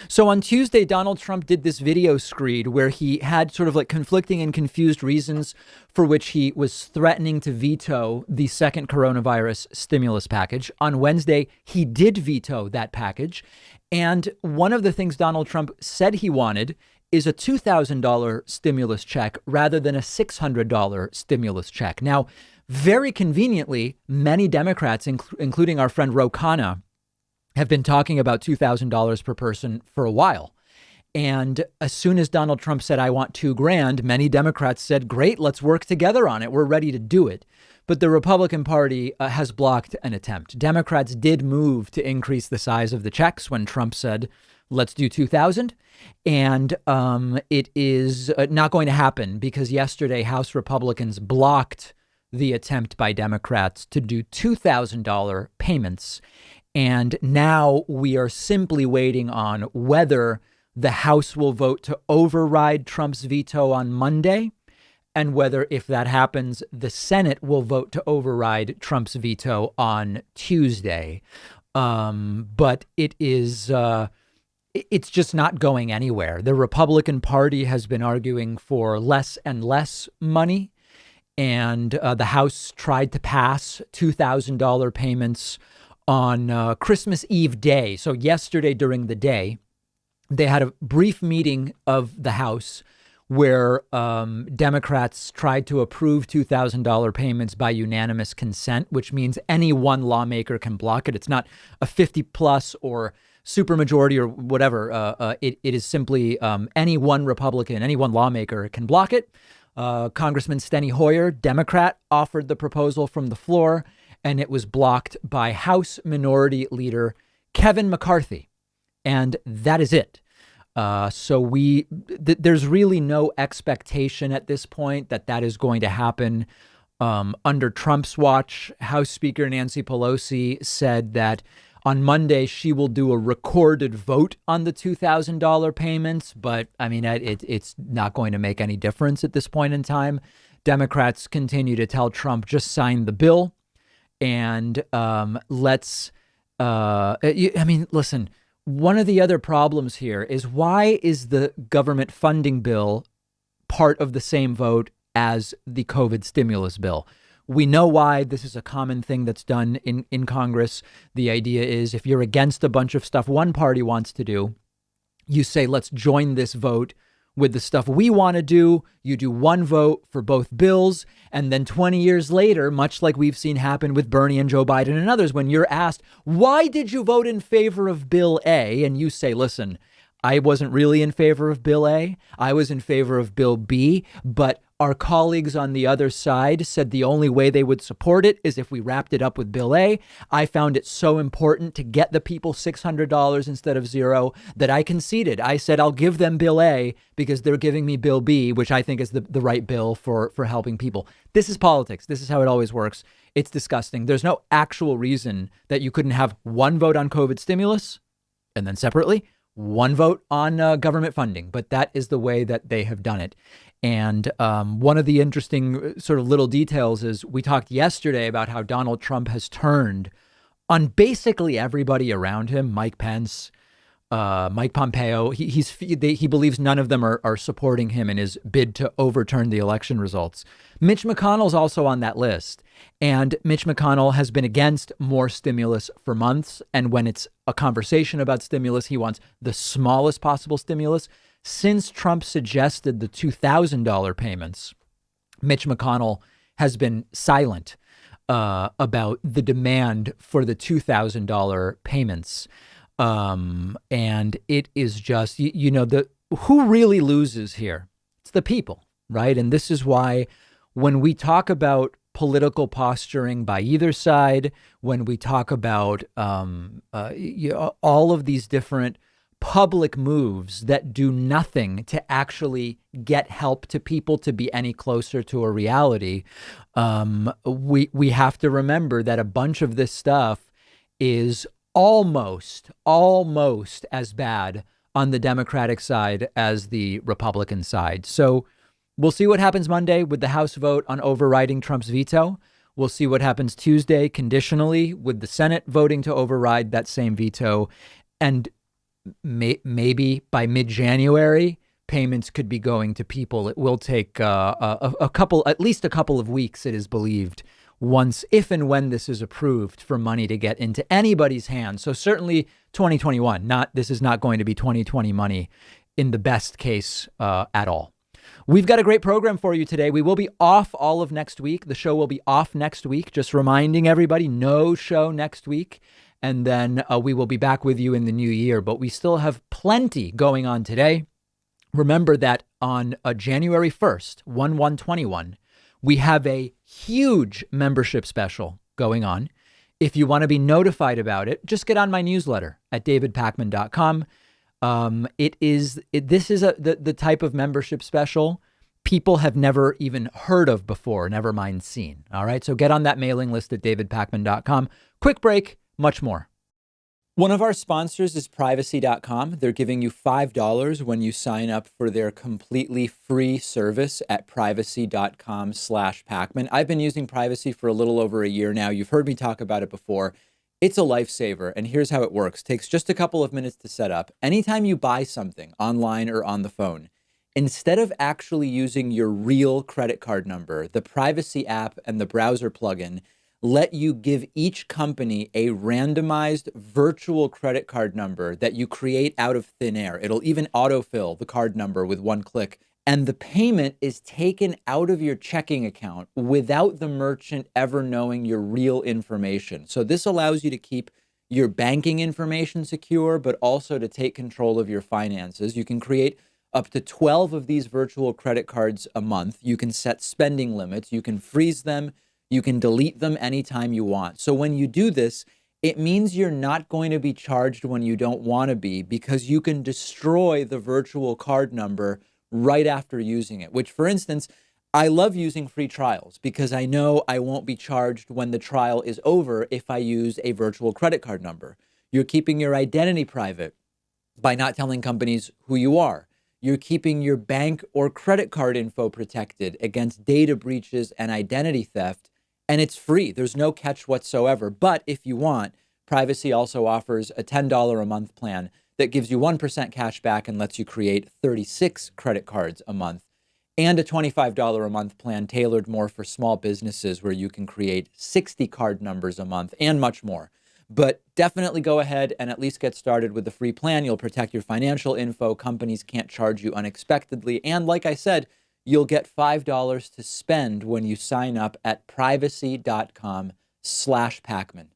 So on Tuesday, Donald Trump did this video screed where he had sort of like conflicting and confused reasons for which he was threatening to veto the second coronavirus stimulus package. On Wednesday, he did veto that package. And one of the things Donald Trump said he wanted is a $2,000 stimulus check rather than a $600 stimulus check. Now, very conveniently, many Democrats, including our friend Ro Khanna, have been talking about $2,000 per person for a while. And as soon as Donald Trump said, I want $2,000, many Democrats said, great, let's work together on it. We're ready to do it. But the Republican Party has blocked an attempt. Democrats did move to increase the size of the checks when Trump said, let's do 2,000. And it is not going to happen because yesterday House Republicans blocked the attempt by Democrats to do $2,000 payments. And now we are simply waiting on whether the House will vote to override Trump's veto on Monday, and whether, if that happens, the Senate will vote to override Trump's veto on Tuesday. But it's just not going anywhere. The Republican Party has been arguing for less and less money, and the House tried to pass $2,000 payments on Christmas Eve day. So yesterday during the day, they had a brief meeting of the House where Democrats tried to approve $2,000 payments by unanimous consent, which means any one lawmaker can block it. It's not a 50 plus or supermajority or whatever. It is simply any one Republican, any one lawmaker can block it. Congressman Steny Hoyer, Democrat, offered the proposal from the floor, and it was blocked by House Minority Leader Kevin McCarthy. And that is it. So there's really no expectation at this point that that is going to happen under Trump's watch. House Speaker Nancy Pelosi said that on Monday she will do a recorded vote on the $2,000 payments. But I mean, it's not going to make any difference at this point in time. Democrats continue to tell Trump, just sign the bill. And listen, one of the other problems here is, why is the government funding bill part of the same vote as the COVID stimulus bill? We know why. This is a common thing that's done in Congress. The idea is, if you're against a bunch of stuff one party wants to do, you say, let's join this vote with the stuff we want to do. You do one vote for both bills. And then 20 years later, much like we've seen happen with Bernie and Joe Biden and others, when you're asked, why did you vote in favor of Bill A? And you say, listen, I wasn't really in favor of Bill A. I was in favor of Bill B. But our colleagues on the other side said the only way they would support it is if we wrapped it up with Bill A. I found it so important to get the people $600 instead of zero that I conceded. I said, I'll give them Bill A because they're giving me Bill B, which I think is the right bill for helping people. This is politics. This is how it always works. It's disgusting. There's no actual reason that you couldn't have one vote on COVID stimulus and then separately one vote on government funding. But that is the way that they have done it. And one of the interesting sort of little details is, we talked yesterday about how Donald Trump has turned on basically everybody around him. Mike Pence, Mike Pompeo. He believes none of them are supporting him in his bid to overturn the election results. Mitch McConnell's also on that list. And Mitch McConnell has been against more stimulus for months. And when it's a conversation about stimulus, he wants the smallest possible stimulus. Since Trump suggested the $2,000 payments, Mitch McConnell has been silent about the demand for the $2,000 payments. And it is just, who really loses here? It's the people, right? And this is why when we talk about political posturing by either side, when we talk about all of these different public moves that do nothing to actually get help to people to be any closer to a reality, we have to remember that a bunch of this stuff is almost as bad on the Democratic side as the Republican side. So we'll see what happens Monday with the House vote on overriding Trump's veto. We'll see what happens Tuesday conditionally with the Senate voting to override that same veto. And maybe by mid-January, payments could be going to people. It will take a couple, at least a couple of weeks, it is believed, once, if and when this is approved, for money to get into anybody's hands. So certainly 2021, this is not going to be 2020 money in the best case at all. We've got a great program for you today. We will be off all of next week. The show will be off next week. Just reminding everybody, no show next week. And then we will be back with you in the new year. But we still have plenty going on today. Remember that on January 1st, 1/1/21, we have a huge membership special going on. If you want to be notified about it, just get on my newsletter at davidpakman.com. This is the type of membership special people have never even heard of before, never mind seen. All right. So get on that mailing list at davidpakman.com. Quick break, much more. One of our sponsors is privacy.com. They're giving you $5 when you sign up for their completely free service at privacy.com/Pakman. I've been using Privacy for a little over a year now. You've heard me talk about it before. It's a lifesaver, and here's how it works. Takes just a couple of minutes to set up. Anytime you buy something online or on the phone, instead of actually using your real credit card number, the Privacy app and the browser plugin let you give each company a randomized virtual credit card number that you create out of thin air. It'll even autofill the card number with one click. And the payment is taken out of your checking account without the merchant ever knowing your real information. So this allows you to keep your banking information secure, but also to take control of your finances. You can create up to 12 of these virtual credit cards a month. You can set spending limits. You can freeze them. You can delete them anytime you want. So when you do this, it means you're not going to be charged when you don't want to be, because you can destroy the virtual card number right after using it, which, for instance, I love using free trials because I know I won't be charged when the trial is over if I use a virtual credit card number. You're keeping your identity private by not telling companies who you are. You're keeping your bank or credit card info protected against data breaches and identity theft. And it's free. There's no catch whatsoever. But if you want, Privacy also offers a $10 a month plan that gives you 1% cash back and lets you create 36 credit cards a month, and a $25 a month plan tailored more for small businesses where you can create 60 card numbers a month and much more. But definitely go ahead and at least get started with the free plan. You'll protect your financial info. Companies can't charge you unexpectedly. And like I said, you'll get $5 to spend when you sign up at privacy.com/Pakman.